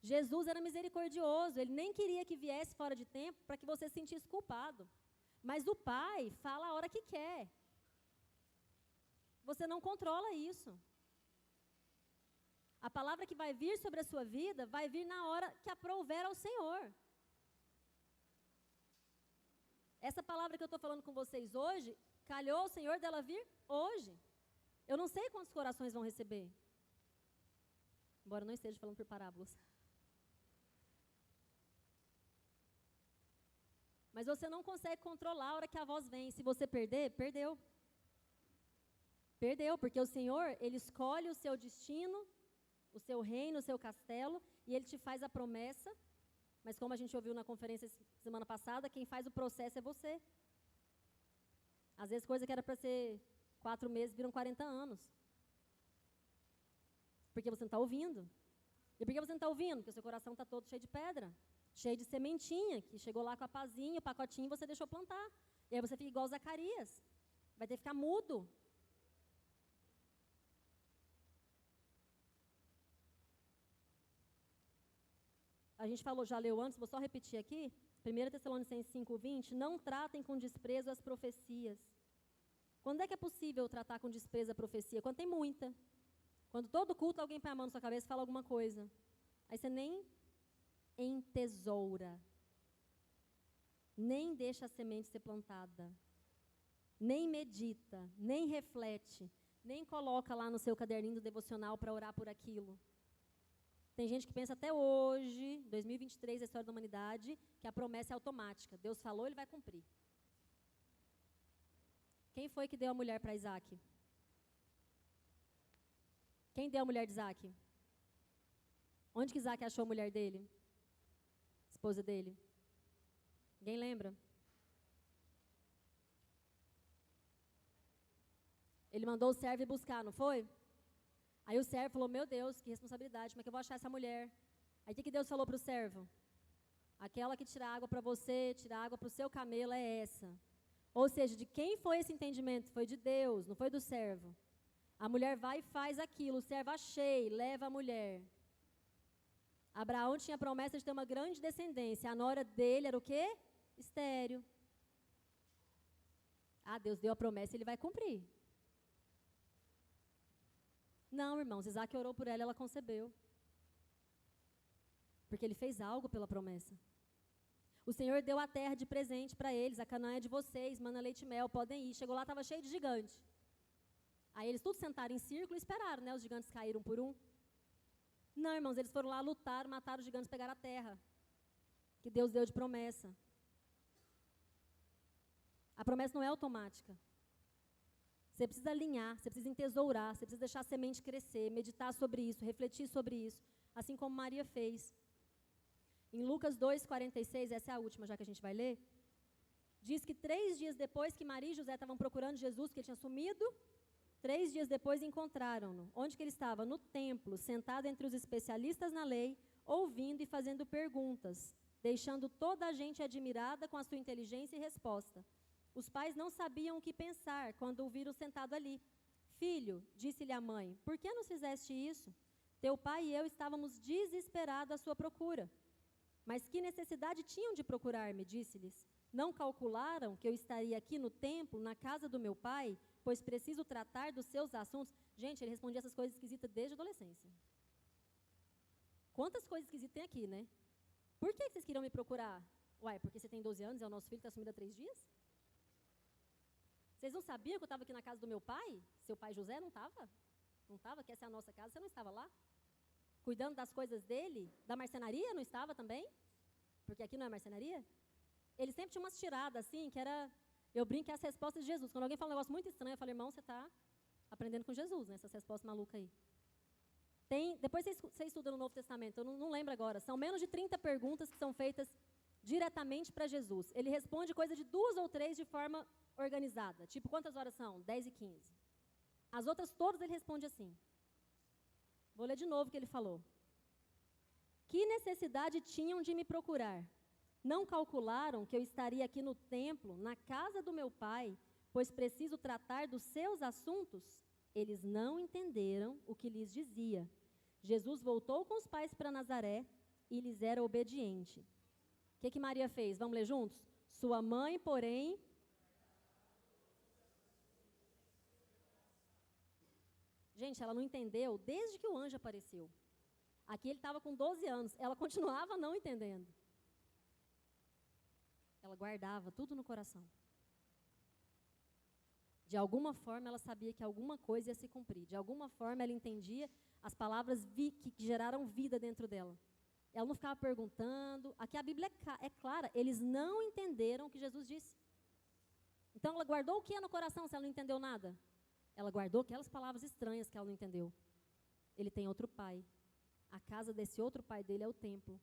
Jesus era misericordioso, ele nem queria que viesse fora de tempo para que você se sentisse culpado. Mas o Pai fala a hora que quer. Você não controla isso. A palavra que vai vir sobre a sua vida vai vir na hora que aprouver ao Senhor. Essa palavra que eu estou falando com vocês hoje, calhou o Senhor dela vir hoje. Eu não sei quantos corações vão receber. Embora eu não esteja falando por parábolas. Mas você não consegue controlar a hora que a voz vem. Se você perder, perdeu. Perdeu, porque o Senhor, Ele escolhe o seu destino, o seu reino, o seu castelo, e Ele te faz a promessa, mas como a gente ouviu na conferência semana passada, quem faz o processo é você. Às vezes coisa que era para ser 4 meses, viram 40 anos. Porque você não está ouvindo. E por que você não está ouvindo? Porque o seu coração está todo cheio de pedra, cheio de sementinha, que chegou lá com a pazinha, o pacotinho, e você deixou plantar. E aí você fica igual Zacarias, vai ter que ficar mudo. A gente falou, já leu antes, vou só repetir aqui. 1 Tessalonicenses 5:20, não tratem com desprezo as profecias. Quando é que é possível tratar com desprezo a profecia? Quando tem muita. Quando todo culto alguém põe a mão na sua cabeça e fala alguma coisa. Aí você nem entesoura. Nem deixa a semente ser plantada. Nem medita, nem reflete, nem coloca lá no seu caderninho devocional para orar por aquilo. Tem gente que pensa até hoje, 2023, a história da humanidade, que a promessa é automática. Deus falou, ele vai cumprir. Quem foi que deu a mulher para Isaac? Quem deu a mulher de Isaac? Onde que Isaac achou a mulher dele? Esposa dele? Ninguém lembra? Ele mandou o servo ir buscar, não foi? Aí o servo falou, meu Deus, que responsabilidade, como é que eu vou achar essa mulher? Aí o que Deus falou para o servo? Aquela que tira água para você, tira água para o seu camelo, é essa. Ou seja, de quem foi esse entendimento? Foi de Deus, não foi do servo. A mulher vai e faz aquilo, o servo achei, leva a mulher. Abraão tinha a promessa de ter uma grande descendência, a nora dele era o quê? Estéril. Ah, Deus deu a promessa, ele vai cumprir. Não, irmãos, Isaac orou por ela e ela concebeu. Porque ele fez algo pela promessa. O Senhor deu a terra de presente para eles, a Canaã é de vocês, mana leite e mel, podem ir. Chegou lá, estava cheio de gigante. Aí eles todos sentaram em círculo e esperaram, né? Os gigantes caíram por um. Não, irmãos, eles foram lá, lutaram, mataram os gigantes, pegaram a terra. Que Deus deu de promessa. A promessa não é automática. Você precisa alinhar, você precisa entesourar, você precisa deixar a semente crescer, meditar sobre isso, refletir sobre isso, assim como Maria fez. Em Lucas 2:46, essa é a última já que a gente vai ler, diz que 3 dias depois que Maria e José estavam procurando Jesus, que ele tinha sumido, 3 dias depois encontraram-no. Onde que ele estava? No templo, sentado entre os especialistas na lei, ouvindo e fazendo perguntas, deixando toda a gente admirada com a sua inteligência e resposta. Os pais não sabiam o que pensar quando o viram sentado ali. Filho, disse-lhe a mãe, por que nos fizeste isso? Teu pai e eu estávamos desesperados à sua procura. Mas que necessidade tinham de procurar-me, disse-lhes. Não calcularam que eu estaria aqui no templo, na casa do meu pai, pois preciso tratar dos seus assuntos? Gente, ele respondia essas coisas esquisitas desde a adolescência. Quantas coisas esquisitas tem aqui, né? Por que vocês queriam me procurar? Uai, porque você tem 12 anos e é o nosso filho que está sumido há 3 dias? Vocês não sabiam que eu estava aqui na casa do meu pai? Seu pai José não estava? Não estava? Que essa é a nossa casa, você não estava lá? Cuidando das coisas dele? Da marcenaria não estava também? Porque aqui não é marcenaria? Ele sempre tinha umas tiradas assim, que era... Eu brinco que é as respostas de Jesus. Quando alguém fala um negócio muito estranho, eu falo, irmão, você está aprendendo com Jesus, né? Essas respostas malucas aí. Depois você estuda no Novo Testamento, eu não lembro agora. São menos de 30 perguntas que são feitas diretamente para Jesus. Ele responde coisa de 2 ou 3 de forma organizada. Tipo, quantas horas são? 10 e 15. As outras todas ele responde assim. Vou ler de novo o que ele falou. Que necessidade tinham de me procurar? Não calcularam que eu estaria aqui no templo, na casa do meu pai, pois preciso tratar dos seus assuntos? Eles não entenderam o que lhes dizia. Jesus voltou com os pais para Nazaré e lhes era obediente. O que Maria fez? Vamos ler juntos? Sua mãe, porém... Gente, ela não entendeu desde que o anjo apareceu. Aqui ele estava com 12 anos, ela continuava não entendendo. Ela guardava tudo no coração. De alguma forma, ela sabia que alguma coisa ia se cumprir. De alguma forma, ela entendia as palavras que geraram vida dentro dela. Ela não ficava perguntando. Aqui a Bíblia é clara. Eles não entenderam o que Jesus disse. Então, ela guardou o que no coração se ela não entendeu nada? Ela guardou aquelas palavras estranhas que ela não entendeu. Ele tem outro pai. A casa desse outro pai dele é o templo.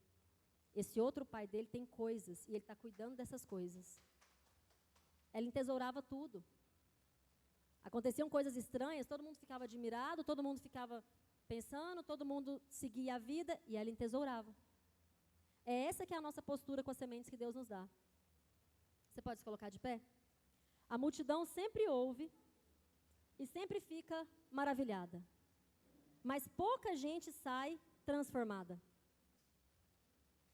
Esse outro pai dele tem coisas e ele está cuidando dessas coisas. Ela entesourava tudo. Aconteciam coisas estranhas, todo mundo ficava admirado, todo mundo ficava pensando, todo mundo seguia a vida e ela entesourava. É essa que é a nossa postura com as sementes que Deus nos dá. Você pode se colocar de pé? A multidão sempre ouve e sempre fica maravilhada. Mas pouca gente sai transformada.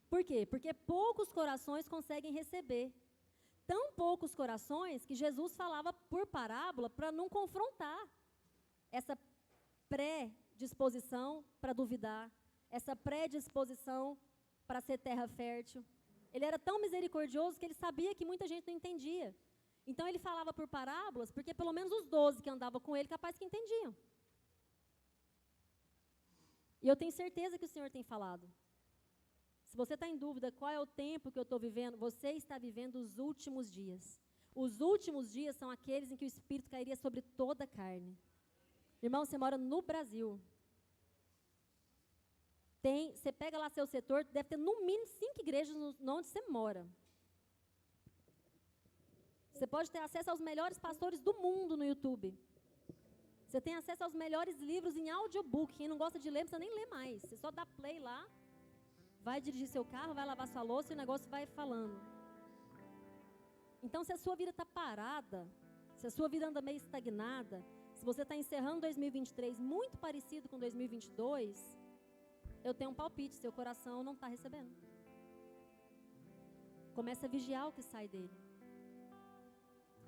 Por quê? Porque poucos corações conseguem receber. Tão poucos corações que Jesus falava por parábola para não confrontar essa predisposição para duvidar, essa predisposição para ser terra fértil. Ele era tão misericordioso que ele sabia que muita gente não entendia. Então ele falava por parábolas, porque pelo menos os 12 que andavam com ele, capaz que entendiam. E eu tenho certeza que o Senhor tem falado. Se você está em dúvida qual é o tempo que eu estou vivendo, você está vivendo os últimos dias. Os últimos dias são aqueles em que o Espírito cairia sobre toda a carne. Irmão, você mora no Brasil. Você pega lá seu setor, deve ter no mínimo 5 igrejas onde você mora. Você pode ter acesso aos melhores pastores do mundo no YouTube. Você tem acesso aos melhores livros em audiobook. Quem não gosta de ler, não precisa nem ler mais. Você só dá play lá, vai dirigir seu carro, vai lavar sua louça e o negócio vai falando. Então, se a sua vida está parada, se a sua vida anda meio estagnada, se você está encerrando 2023 muito parecido com 2022, eu tenho um palpite, seu coração não está recebendo. Começa a vigiar o que sai dele.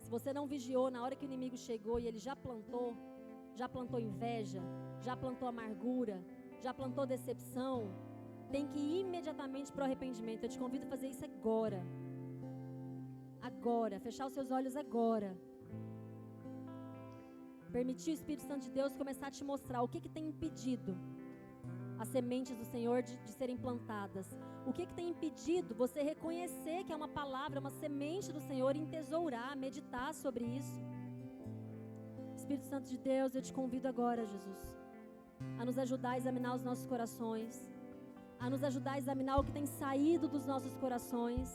Se você não vigiou na hora que o inimigo chegou e ele já plantou inveja, já plantou amargura, já plantou decepção, tem que ir imediatamente para o arrependimento. Eu te convido a fazer isso agora. Agora, fechar os seus olhos agora. Permitir o Espírito Santo de Deus começar a te mostrar o que tem impedido as sementes do Senhor de serem plantadas. O que tem impedido você reconhecer que é uma palavra, uma semente do Senhor, entesourar, meditar sobre isso. Espírito Santo de Deus, eu te convido agora, Jesus, a nos ajudar a examinar os nossos corações, a nos ajudar a examinar o que tem saído dos nossos corações.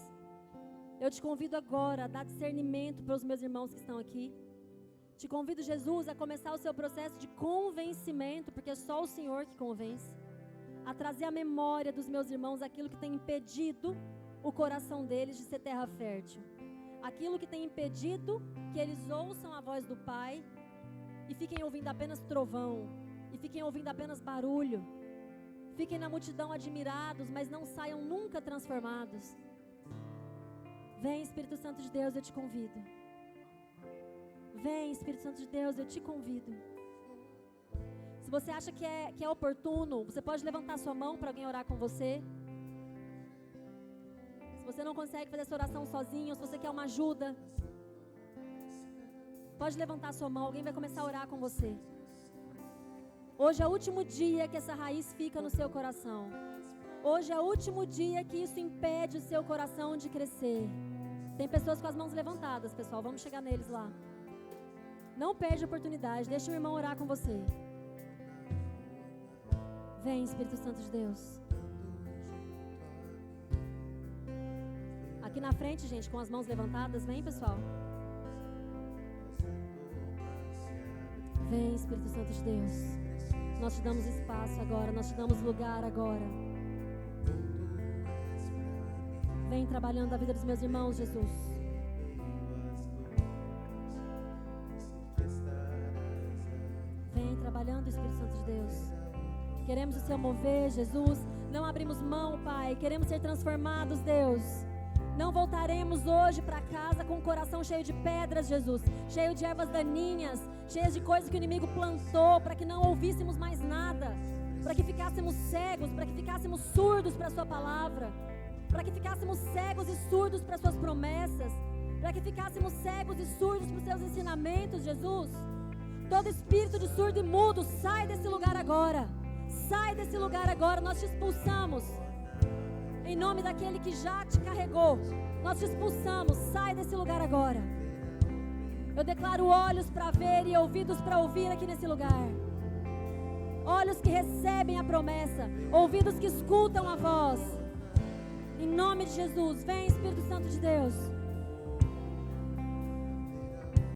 Eu te convido agora a dar discernimento para os meus irmãos que estão aqui. Te convido, Jesus, a começar o seu processo de convencimento, porque é só o Senhor que convence. A trazer à memória dos meus irmãos aquilo que tem impedido o coração deles de ser terra fértil. Aquilo que tem impedido que eles ouçam a voz do Pai e fiquem ouvindo apenas trovão, e fiquem ouvindo apenas barulho. Fiquem na multidão admirados, mas não saiam nunca transformados. Vem, Espírito Santo de Deus, eu te convido. Vem, Espírito Santo de Deus, eu te convido. Se você acha que é oportuno, você pode levantar sua mão para alguém orar com você. Se você não consegue fazer essa oração sozinho, se você quer uma ajuda, pode levantar sua mão, alguém vai começar a orar com você. Hoje é o último dia que essa raiz fica no seu coração. Hoje é o último dia que isso impede o seu coração de crescer. Tem pessoas com as mãos levantadas, pessoal, vamos chegar neles lá. Não perde a oportunidade, deixa o irmão orar com você. Vem, Espírito Santo de Deus. Aqui na frente, gente, com as mãos levantadas, vem, pessoal. Vem, Espírito Santo de Deus. Nós te damos espaço agora, nós te damos lugar agora. Vem trabalhando a vida dos meus irmãos, Jesus. Vem trabalhando, Espírito Santo de Deus. Queremos o Seu mover, Jesus. Não abrimos mão, Pai. Queremos ser transformados, Deus. Não voltaremos hoje para casa com o coração cheio de pedras, Jesus. Cheio de ervas daninhas, cheias de coisas que o inimigo plantou, para que não ouvíssemos mais nada. Para que ficássemos cegos, para que ficássemos surdos para a Sua palavra. Para que ficássemos cegos e surdos para as Suas promessas. Para que ficássemos cegos e surdos para os Seus ensinamentos, Jesus. Todo espírito de surdo e mudo, sai desse lugar agora. Sai desse lugar agora, nós te expulsamos. Em nome daquele que já te carregou, nós te expulsamos, sai desse lugar agora. Eu declaro olhos para ver e ouvidos para ouvir aqui nesse lugar. Olhos que recebem a promessa, ouvidos que escutam a voz. Em nome de Jesus, vem Espírito Santo de Deus.